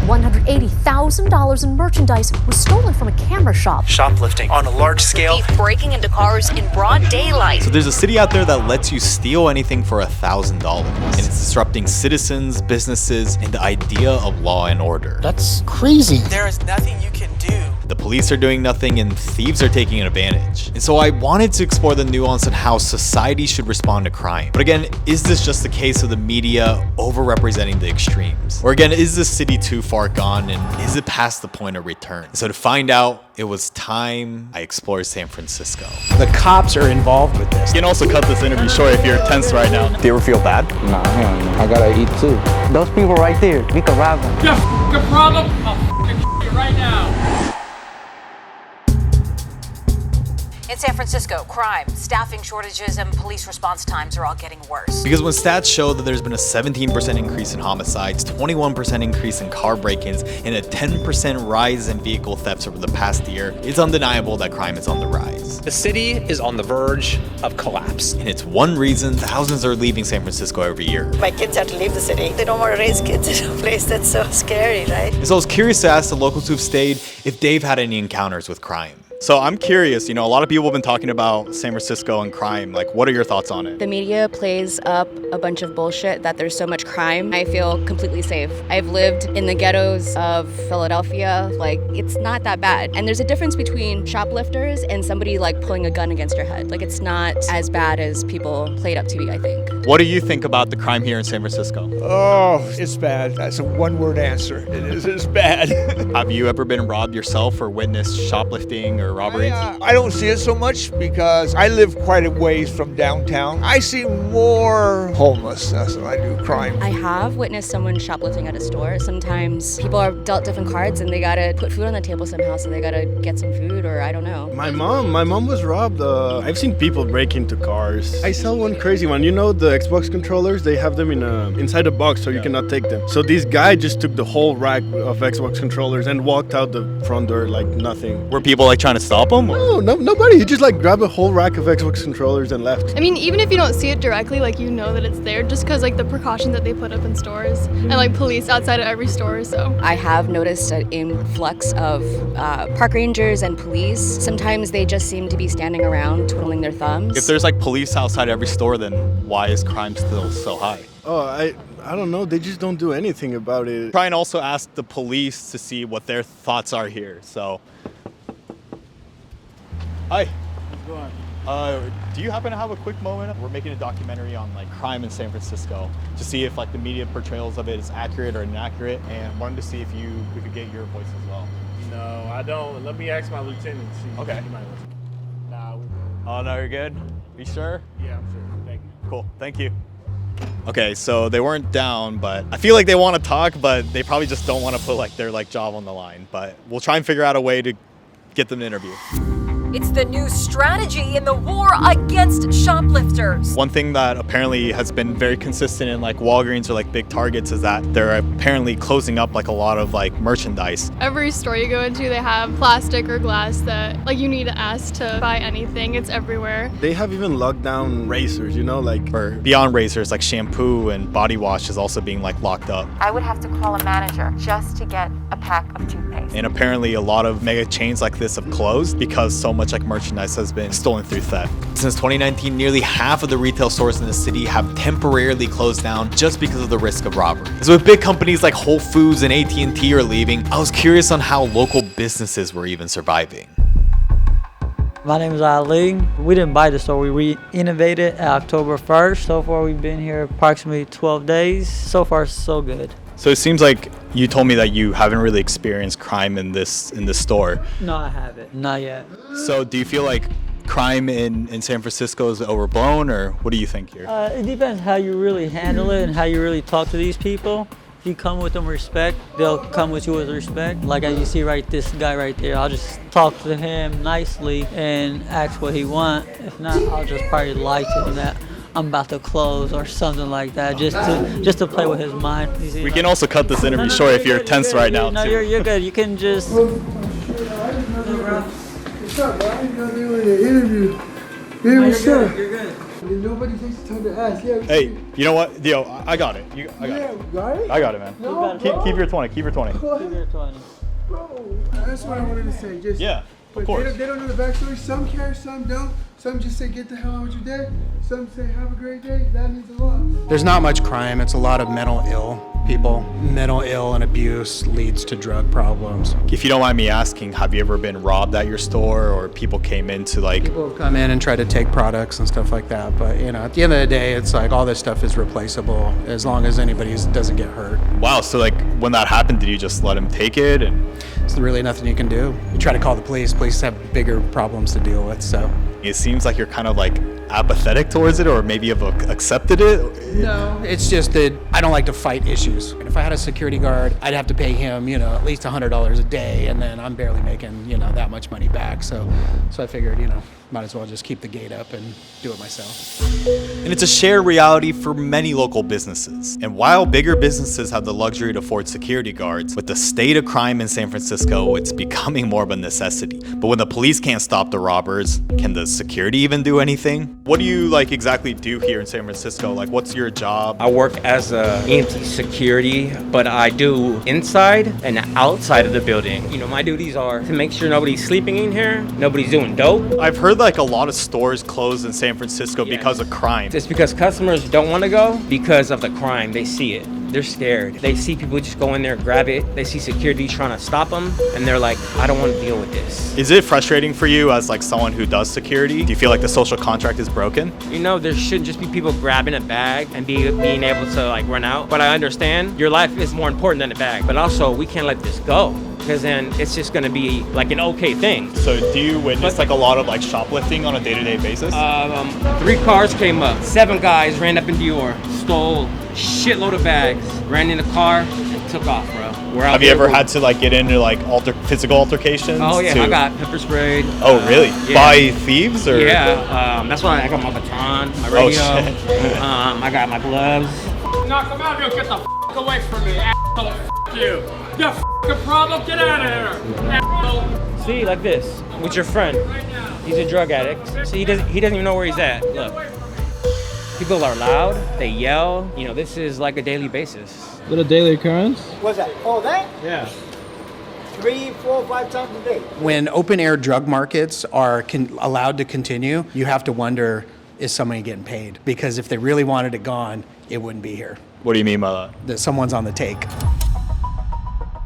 $180,000 in merchandise was stolen from a camera shop. Shoplifting on a large scale. Thief breaking into cars in broad daylight. So there's a city out there that lets you steal anything for $1,000. And it's disrupting citizens, businesses, and the idea of law and order. That's crazy. There is nothing you can do. The police are doing nothing and thieves are taking advantage. And so I wanted to explore the nuance on how society should respond to crime. But again, is this just the case of the media overrepresenting the extremes? Or again, is this city too far gone and is it past the point of return? So to find out, it was time I explored San Francisco. The cops are involved with this. You can also cut this interview short if you're tense right now. Do you ever feel bad? Nah, hell no. I gotta eat too. Those people right there, we could rob them. You have a problem? I'll you right now. In San Francisco, crime, staffing shortages, and police response times are all getting worse. Because when stats show that there's been a 17% increase in homicides, 21% increase in car break-ins, and a 10% rise in vehicle thefts over the past year, it's undeniable that crime is on the rise. The city is on the verge of collapse. And it's one reason thousands are leaving San Francisco every year. My kids have to leave the city. They don't want to raise kids in a place that's so scary, right? And so I was curious to ask the locals who've stayed if they've had any encounters with crime. So I'm curious, a lot of people have been talking about San Francisco and crime. Like, what are your thoughts on it? The media plays up a bunch of bullshit that there's so much crime. I feel completely safe. I've lived in the ghettos of Philadelphia. Like, it's not that bad. And there's a difference between shoplifters and somebody like pulling a gun against your head. Like, it's not as bad as people play it up to be, I think. What do you think about the crime here in San Francisco? Oh, it's bad. That's a one-word answer. It's bad. Have you ever been robbed yourself or witnessed shoplifting or robberies? I don't see it so much because I live quite a ways from downtown. I see more homelessness than I do crime. I have witnessed someone shoplifting at a store. Sometimes people are dealt different cards and they gotta put food on the table somehow, so they gotta get some food, or I don't know. My mom was robbed. I've seen people break into cars. I saw one crazy one. The Xbox controllers, they have them inside a box so you cannot take them. So this guy just took the whole rack of Xbox controllers and walked out the front door like nothing. Were people trying to stop him? No, nobody. He just grabbed a whole rack of Xbox controllers and left. I mean, even if you don't see it directly, you know that it's there just because the precautions that they put up in stores and police outside of every store. So I have noticed an influx of park rangers and police. Sometimes they just seem to be standing around twiddling their thumbs. If there's police outside every store, then why is crime still so high? Oh, I don't know. They just don't do anything about it. Try and also ask the police to see what their thoughts are here. So, hi. How's it going? Do you happen to have a quick moment? We're making a documentary on crime in San Francisco to see if the media portrayals of it is accurate or inaccurate, and wanted to see if we could get your voice as well. No, I don't. Let me ask my lieutenant. See. Okay. He might listen. Nah. Oh no, you're good. Are you sure? Yeah, I'm sure. Thank you. Cool. Thank you. Okay, so they weren't down, but I feel like they want to talk, but they probably just don't want to put their job on the line. But we'll try and figure out a way to get them to interview. It's the new strategy in the war against shoplifters. One thing that apparently has been very consistent in Walgreens or big Targets is that they're apparently closing up a lot of merchandise. every store you go into, they have plastic or glass that you need to ask to buy anything. It's everywhere. They have even locked down razors, Or beyond razors, shampoo and body wash is also being locked up. I would have to call a manager just to get a pack of toothpaste. And apparently a lot of mega chains like this have closed because so much merchandise has been stolen through theft. Since 2019, nearly half of the retail stores in the city have temporarily closed down just because of the risk of robbery. So with big companies like Whole Foods and AT&T are leaving, I was curious on how local businesses were even surviving. My name is Ali. We didn't buy the store, we re-innovated October 1st. So far we've been here approximately 12 days. So far so good. So it seems like you told me that you haven't really experienced crime in this store. No, I haven't. Not yet. So do you feel like crime in San Francisco is overblown, or what do you think here? It depends how you really handle it and how you really talk to these people. If you come with them respect, they'll come with you with respect. Like as you see this guy right there, I'll just talk to him nicely and ask what he wants. If not, I'll just probably lie to him that I'm about to close or something like that, just to play with his mind. We can also cut this interview short if you're tense right now. No, you're good. You can just. What's up, bro? You got me with an interview. Hey, what's up? You're good. Nobody takes the time to ask. Yeah. Hey, you know what? Yo, I got it. I got it. I got it, man. No, keep your 20. Keep your 20. Keep your 20. Bro, that's what I wanted to say. Just yeah, but of course. They don't know the backstory. Some care, some don't. Some just say get the hell out with your day. Some say have a great day. That means a lot. There's not much crime. It's a lot of mental ill people. Mental ill and abuse leads to drug problems. If you don't mind me asking, have you ever been robbed at your store, or people came in to like... People have come in and try to take products and stuff like that. But, you know, at the end of the day, it's like all this stuff is replaceable as long as anybody doesn't get hurt. Wow, so like when that happened, did you just let him take it? And there's really nothing you can do. You try to call the police. Police have bigger problems to deal with, so... It seems like you're kind of like apathetic towards it, or maybe you've accepted it. No, it's just that I don't like to fight issues. And if I had a security guard, I'd have to pay him, you know, at least $100 a day, and then I'm barely making, you know, that much money back. So I figured, you know, might as well just keep the gate up and do it myself. And it's a shared reality for many local businesses. And while bigger businesses have the luxury to afford security guards, with the state of crime in San Francisco, it's becoming more of a necessity. But when the police can't stop the robbers, can the security even do anything? What do you like exactly do here in San Francisco? Like, what's your job? I work as a EMT security, but I do inside and outside of the building. You know, my duties are to make sure nobody's sleeping in here, nobody's doing dope. I've heard like a lot of stores closed in San Francisco because of crime. It's because customers don't want to go because of the crime. They see it. They're scared. They see people just go in there, grab it. They see security trying to stop them, and they're like, I don't want to deal with this. Is it frustrating for you as like someone who does security? Do you feel like the social contract is broken? You know, there shouldn't just be people grabbing a bag and being able to like run out. But I understand your life is more important than the bag. But also, we can't let this go, because then it's just going to be like an okay thing. So do you witness like a lot of like shoplifting on a day-to-day basis? 3 cars came up. 7 guys ran up in Dior, stole shitload of bags, ran in the car, and took off, bro. Have you ever had to like get into like physical altercations? Oh yeah, I got pepper sprayed. Oh really? Yeah. By thieves or? Yeah, that's why I got my baton, my radio. Oh, shit. I got my gloves. Knock him out, get the f away from me, asshole. F you. You f***ing problem, get out of here, asshole. See, like this, with your friend. He's a drug addict. See, he doesn't even know where he's at. Look. People are loud, they yell. You know, this is like a daily basis. Is it a daily occurrence? What's that? Oh, that? Yeah. 3, 4, 5 times a day. When open air drug markets are allowed to continue, you have to wonder, is somebody getting paid? Because if they really wanted it gone, it wouldn't be here. What do you mean by that? That someone's on the take.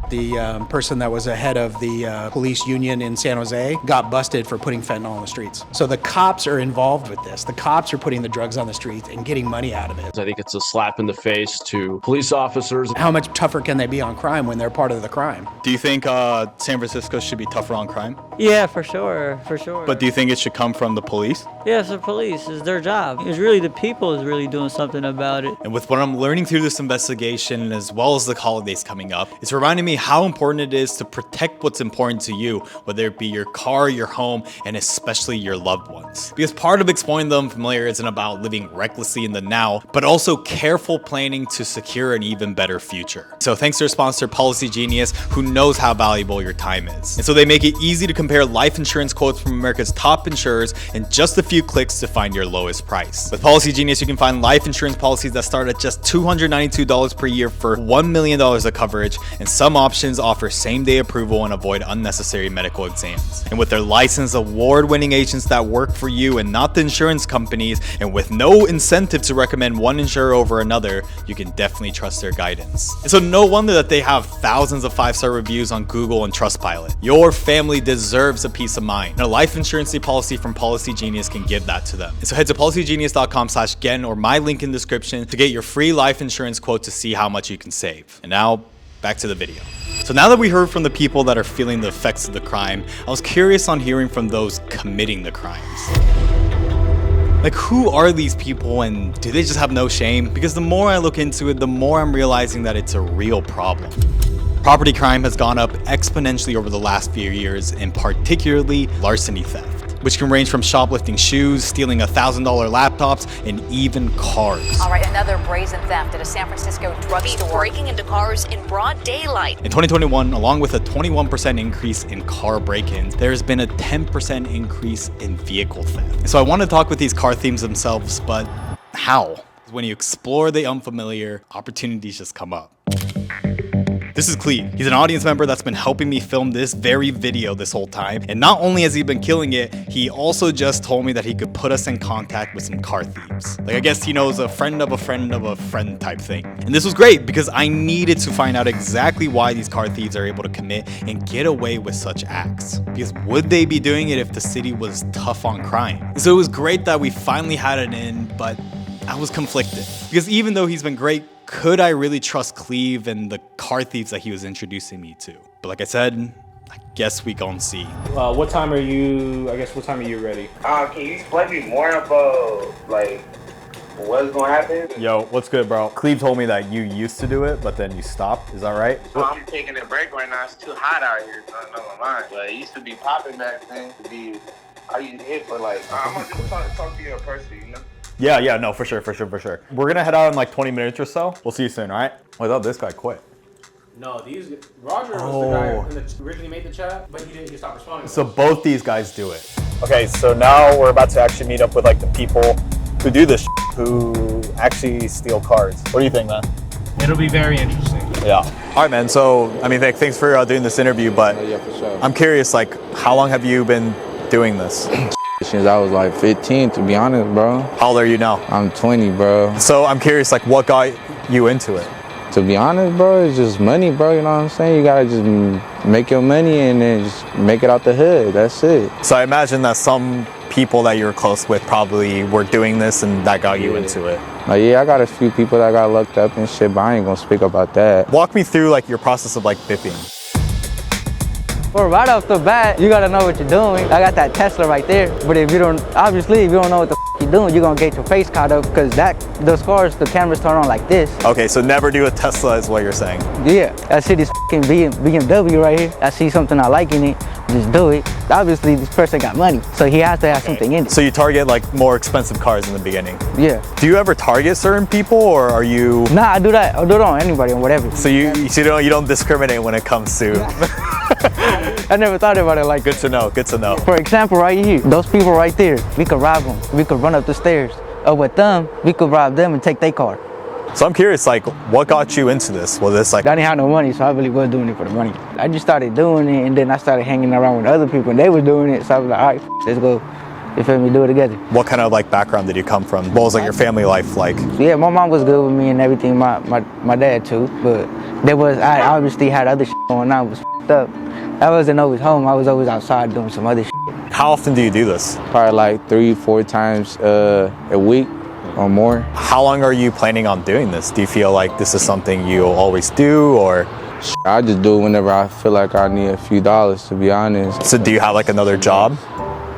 The person that was the head of the police union in San Jose got busted for putting fentanyl on the streets. So the cops are involved with this. The cops are putting the drugs on the streets and getting money out of it. I think it's a slap in the face to police officers. How much tougher can they be on crime when they're part of the crime? Do you think San Francisco should be tougher on crime? Yeah, for sure, for sure. But do you think it should come from the police? Yes, the police is their job. It's really the people is really doing something about it. And with what I'm learning through this investigation, as well as the holidays coming up, it's reminding me how important it is to protect what's important to you, whether it be your car, your home, and especially your loved ones. Because part of exploring the unfamiliar isn't about living recklessly in the now, but also careful planning to secure an even better future. So thanks to our sponsor, Policy Genius, who knows how valuable your time is. And so they make it easy to compare life insurance quotes from America's top insurers in just a few clicks to find your lowest price. With Policy Genius, you can find life insurance policies that start at just $292 per year for $1 million of coverage, and some options offer same-day approval and avoid unnecessary medical exams. And with their licensed award-winning agents that work for you and not the insurance companies, and with no incentive to recommend one insurer over another, you can definitely trust their guidance. And so no wonder that they have thousands of 5-star reviews on Google and Trustpilot. Your family deserves a peace of mind, and a life insurance policy from Policy Genius can give that to them. And so head to policygenius.com/gen or my link in the description to get your free life insurance quote to see how much you can save. And now, back to the video. So now that we heard from the people that are feeling the effects of the crime, I was curious on hearing from those committing the crimes. Like, who are these people and do they just have no shame? Because the more I look into it, the more I'm realizing that it's a real problem. Property crime has gone up exponentially over the last few years, and particularly larceny theft. which can range from shoplifting shoes, stealing $1,000 laptops, and even cars. All right, another brazen theft at a San Francisco drugstore. Breaking into cars in broad daylight. In 2021, along with a 21% increase in car break-ins, there's been a 10% increase in vehicle theft. So I want to talk with these car thieves themselves, but how? When you explore the unfamiliar, opportunities just come up. This is Cleve. He's an audience member that's been helping me film this very video this whole time. And not only has he been killing it, he also just told me that he could put us in contact with some car thieves. Like, I guess he knows a friend of a friend of a friend type thing. And this was great because I needed to find out exactly why these car thieves are able to commit and get away with such acts. Because would they be doing it if the city was tough on crime? So it was great that we finally had it in, but I was conflicted. Because even though he's been great, could I really trust Cleve and the car thieves that he was introducing me to? But like I said, I guess we gon' see. What time are you ready? Can you explain me more about, like, what's gonna happen? Yo, what's good, bro? Cleve told me that you used to do it, but then you stopped. Is that right? So I'm taking a break right now. It's too hot out here, so I'm not gonna lie. But it used to be popping back then. I used to hit for like, I'm gonna just talk to you in person, you know? Yeah, no, for sure. We're gonna head out in like 20 minutes or so. We'll see you soon, all right? I thought this guy quit. No, Roger was the guy who originally made the chat, but he stopped responding. So both these guys do it. Okay, so now we're about to actually meet up with like the people who do this, who actually steal cars. What do you think, man? It'll be very interesting. Yeah. All right, man. So, I mean, thanks for doing this interview, but for sure. I'm curious, like, how long have you been doing this? Since I was like 15, to be honest, bro. How old are you now? I'm 20, bro. So I'm curious, like, what got you into it? To be honest, bro, it's just money, bro. You know what I'm saying? You gotta just make your money and then just make it out the hood. That's it. So I imagine that some people that you were close with probably were doing this and that got you into it. Like, yeah, I got a few people that got looked up and shit, but I ain't gonna speak about that. Walk me through like your process of like bipping. Well, right off the bat, you gotta know what you're doing. I got that Tesla right there, but if you don't know what the you're doing, you're gonna get your face caught up because those cars, the cameras turn on like this. Okay, so never do a Tesla is what you're saying. Yeah, I see this fucking BMW right here. I see something I like in it, just do it. Obviously, this person got money, so he has to have something in it. So you target like more expensive cars in the beginning? Yeah. Do you ever target certain people or are you? Nah, I do that. I'll do it on anybody or whatever. So you don't discriminate when it comes to. I never thought about it like. Good to know. For example, right here, those people right there, we could rob them. We could run up the stairs. Or with them, we could rob them and take their car. So I'm curious, like, what got you into this? Was this like? I didn't have no money, so I really was doing it for the money. I just started doing it, and then I started hanging around with other people, and they were doing it. So I was like, all right, let's go. You feel me? Do it together. What kind of like background did you come from? What was like your family life like? Yeah, my mom was good with me and everything. My dad too, but I obviously had other shit going on. I was f***ed up. I wasn't always home. I was always outside doing some other shit. How often do you do this? Probably like 3-4 times a week or more. How long are you planning on doing this? Do you feel like this is something you'll always do, or? I just do it whenever I feel like I need a few dollars, to be honest. So do you have like another job?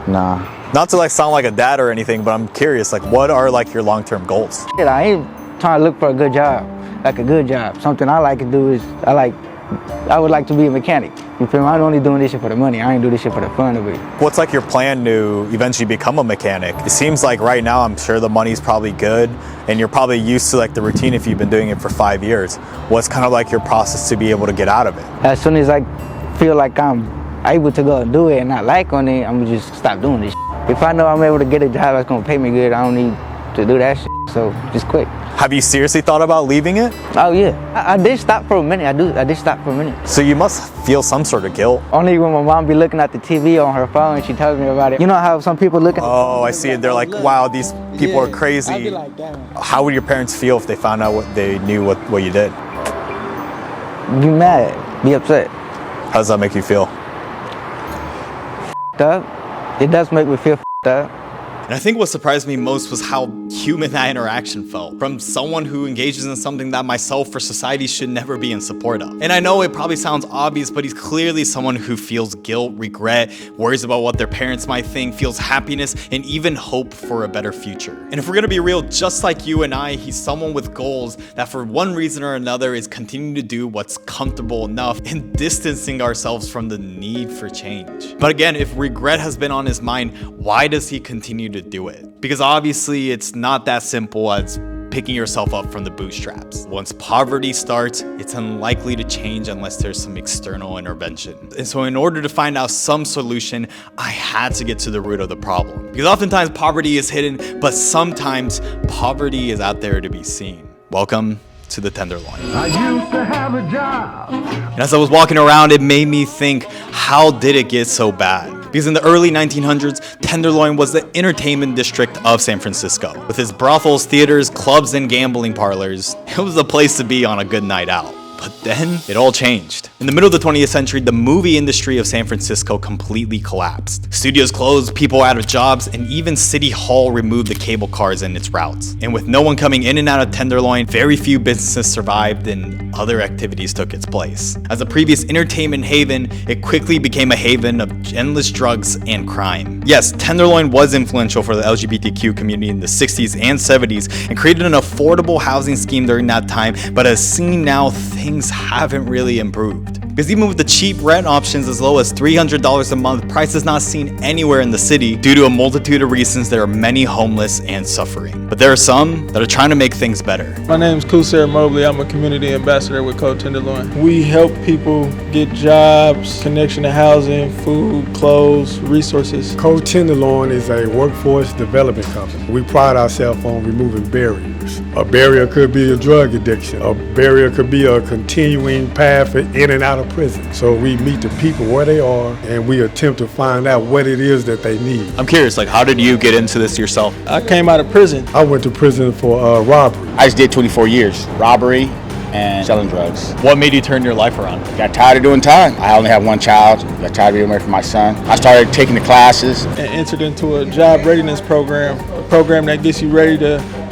Nah. Not to like sound like a dad or anything, but I'm curious, like what are like your long-term goals? I ain't trying to look for a good job, like a good job. Something I like to do is, I would like to be a mechanic. You feel me? I'm only doing this shit for the money. I ain't do this shit for the fun of it. What's like your plan to eventually become a mechanic? It seems like right now, I'm sure the money's probably good and you're probably used to like the routine if you've been doing it for 5 years. What's kind of like your process to be able to get out of it? As soon as I feel like I'm able to go and do it and not like on it, I'm gonna just stop doing this shit. If I know I'm able to get a job that's gonna pay me good, I don't need to do that shit, so just quit. Have you seriously thought about leaving it? Oh yeah, I did stop for a minute. I did stop for a minute. So you must feel some sort of guilt. Only when my mom be looking at the TV on her phone and she tells me about it. You know how some people look at Oh, I see it. They're like, wow, these people are crazy. I'd be like, damn. How would your parents feel if they found out what they knew what you did? Be mad, be upset. How does that make you feel? F***ed up. It does make me feel f***ed up. And I think what surprised me most was how human that interaction felt from someone who engages in something that myself or society should never be in support of. And I know it probably sounds obvious, but he's clearly someone who feels guilt, regret, worries about what their parents might think, feels happiness, and even hope for a better future. And if we're gonna be real, just like you and I, he's someone with goals that for one reason or another is continuing to do what's comfortable enough and distancing ourselves from the need for change. But again, if regret has been on his mind, why does he continue to do it? Because obviously it's not that simple as picking yourself up from the bootstraps. Once poverty starts, it's unlikely to change unless there's some external intervention. And so in order to find out some solution, I had to get to the root of the problem. Because oftentimes poverty is hidden, but sometimes poverty is out there to be seen. Welcome to the Tenderloin. I used to have a job. And as I was walking around, it made me think, how did it get so bad? Because in the early 1900s, Tenderloin was the entertainment district of San Francisco. With its brothels, theaters, clubs, and gambling parlors, it was the place to be on a good night out. But then it all changed. In the middle of the 20th century, the movie industry of San Francisco completely collapsed. Studios closed, people out of jobs, and even City Hall removed the cable cars in its routes. And with no one coming in and out of Tenderloin, very few businesses survived and other activities took its place. As a previous entertainment haven, it quickly became a haven of endless drugs and crime. Yes, Tenderloin was influential for the LGBTQ community in the 60s and 70s and created an affordable housing scheme during that time, but as seen now, things haven't really improved. Because even with the cheap rent options as low as $300 a month, price is not seen anywhere in the city. Due to a multitude of reasons, there are many homeless and suffering. But there are some that are trying to make things better. My name is Kusar Mobley. I'm a community ambassador with Code Tenderloin. We help people get jobs, connection to housing, food, clothes, resources. Code Tenderloin is a workforce development company. We pride ourselves on removing barriers. A barrier could be a drug addiction. A barrier could be a continuing path in and out of prison. So we meet the people where they are and we attempt to find out what it is that they need. I'm curious, like, how did you get into this yourself? I came out of prison. I went to prison for robbery. I just did 24 years. Robbery and selling drugs. What made you turn your life around? Got tired of doing time. I only have one child. Got tired of being away from my son. I started taking the classes. And entered into a job readiness program, a program that gets you ready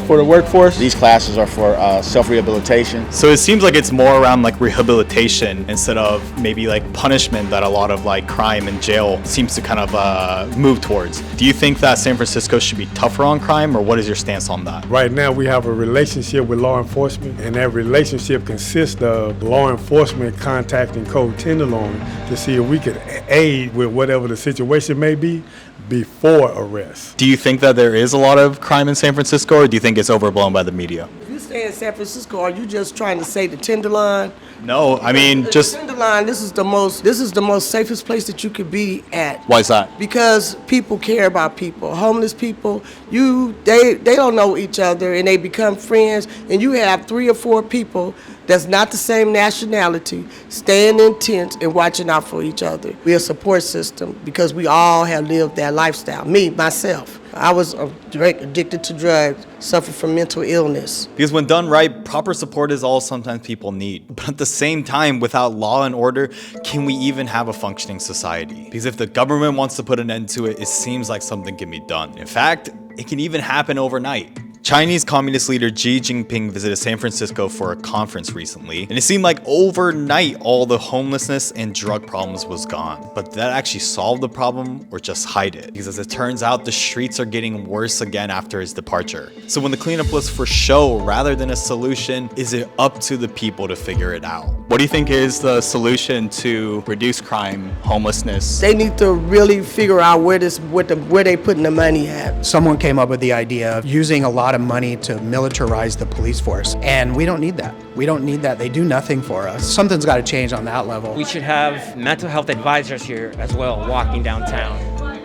for the workforce. These classes are for self-rehabilitation. So it seems like it's more around like rehabilitation instead of maybe like punishment that a lot of like crime and jail seems to kind of move towards. Do you think that San Francisco should be tougher on crime, or what is your stance on that? Right now we have a relationship with law enforcement, and that relationship consists of law enforcement contacting Code Tenderloin to see if we could aid with whatever the situation may be before arrest. Do you think that there is a lot of crime in San Francisco, or do you think it's overblown by the media? If you stay in San Francisco, are you just trying to say the Tenderloin? No, I mean just Tenderloin. This is the most safest place that you could be at. Why is that? Because people care about people. Homeless people, they don't know each other and they become friends, and you have 3 or 4 people that's not the same nationality staying in tents and watching out for each other. We're a support system because we all have lived that lifestyle. Me, myself, I was addicted to drugs, suffered from mental illness. Because when done right, proper support is all sometimes people need. But at the same time, without law and order, can we even have a functioning society? Because if the government wants to put an end to it, it seems like something can be done. In fact, it can even happen overnight. Chinese Communist leader Xi Jinping visited San Francisco for a conference recently, and it seemed like overnight all the homelessness and drug problems was gone. But did that actually solve the problem or just hide it? Because as it turns out, the streets are getting worse again after his departure. So when the cleanup was for show rather than a solution, is it up to the people to figure it out? What do you think is the solution to reduce crime, homelessness? They need to really figure out where they putting the money at. Someone came up with the idea of using a lot of money to militarize the police force, and we don't need that. We don't need that. They do nothing for us. Something's got to change on that level. We should have mental health advisors here as well, walking downtown.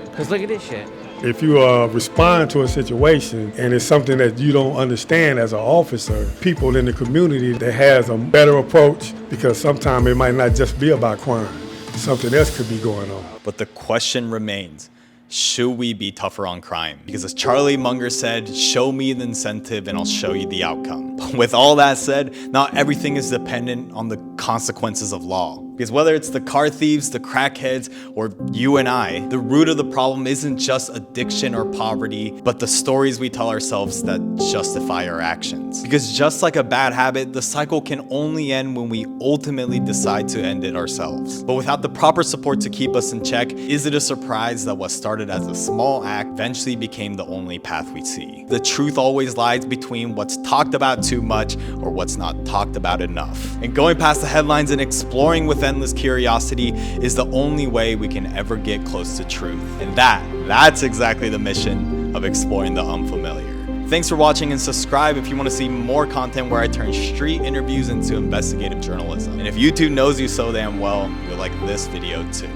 Because look at this shit. If you respond to a situation and it's something that you don't understand as an officer, people in the community that has a better approach, because sometimes it might not just be about crime. Something else could be going on. But the question remains, should we be tougher on crime? Because as Charlie Munger said, show me the incentive and I'll show you the outcome. But with all that said, not everything is dependent on the consequences of law. Because whether it's the car thieves, the crackheads, or you and I, the root of the problem isn't just addiction or poverty, but the stories we tell ourselves that justify our actions. Because just like a bad habit, the cycle can only end when we ultimately decide to end it ourselves. But without the proper support to keep us in check, is it a surprise that what started as a small act eventually became the only path we see? The truth always lies between what's talked about too much or what's not talked about enough. And going past the headlines and exploring with endless curiosity is the only way we can ever get close to truth. And that's exactly the mission of exploring the unfamiliar. Thanks for watching, and subscribe if you want to see more content where I turn street interviews into investigative journalism. And if YouTube knows you so damn well, you'll like this video too.